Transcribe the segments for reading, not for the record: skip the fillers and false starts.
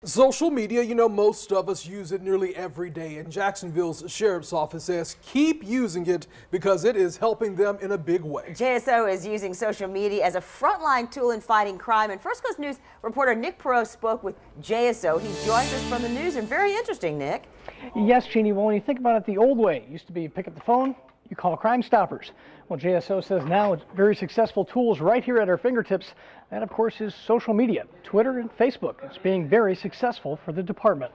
Social media, most of us use it nearly every day, and Jacksonville's Sheriff's Office says keep using it because it is helping them in a big way. JSO is using social media as a frontline tool in fighting crime, and First Coast News reporter Nick Perot spoke with JSO. He joins us from the newsroom. Very interesting, Nick. Yes, Jeannie. Well, when you think about it the old way, it used to be you pick up the phone, you call Crime Stoppers. Well, JSO says now it's very successful tools right here at our fingertips. That, of course, is social media, Twitter and Facebook. It's being very successful for the department.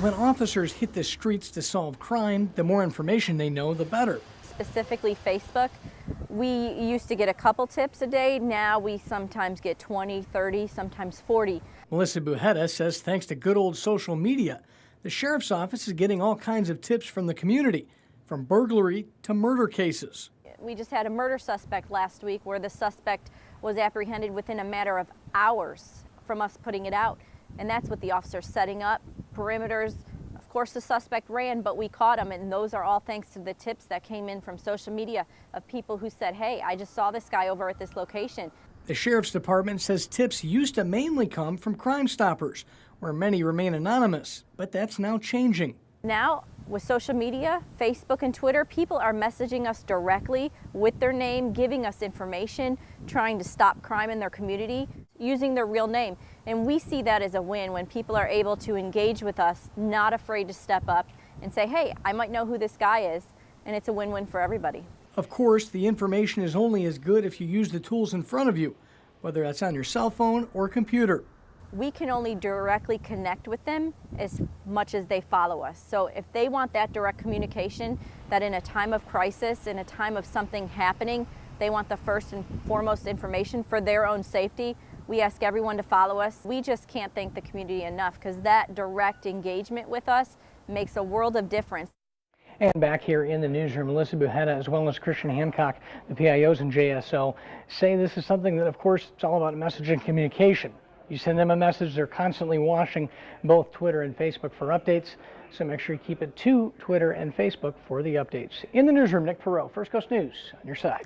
When officers hit the streets to solve crime, the more information they know, the better. Specifically Facebook, we used to get a couple tips a day. Now we sometimes get 20, 30, sometimes 40. Melissa Bujetta says thanks to good old social media, the Sheriff's Office is getting all kinds of tips from the community, from burglary to murder cases. We just had a murder suspect last week where the suspect was apprehended within a matter of hours from us putting it out. And that's what the officer's setting up, perimeters. Of course, the suspect ran, but we caught him, and those are all thanks to the tips that came in from social media of people who said, hey, I just saw this guy over at this location. The Sheriff's Department says tips used to mainly come from Crime Stoppers, where many remain anonymous, but that's now changing. Now, with social media, Facebook and Twitter, people are messaging us directly with their name, giving us information, trying to stop crime in their community, using their real name. And we see that as a win when people are able to engage with us, not afraid to step up and say, hey, I might know who this guy is, and it's a win-win for everybody. Of course, the information is only as good if you use the tools in front of you, whether that's on your cell phone or computer. We can only directly connect with them as much as they follow us. So if they want that direct communication, that in a time of crisis, in a time of something happening, they want the first and foremost information for their own safety, we ask everyone to follow us. We just can't thank the community enough because that direct engagement with us makes a world of difference. And back here in the newsroom, Melissa Bujetta, as well as Christian Hancock, the PIOs in JSO, say this is something that, of course, it's all about message and communication. You send them a message, they're constantly watching both Twitter and Facebook for updates, so make sure you keep it to Twitter and Facebook for the updates. In the newsroom, Nick Perot, First Coast News, on your side.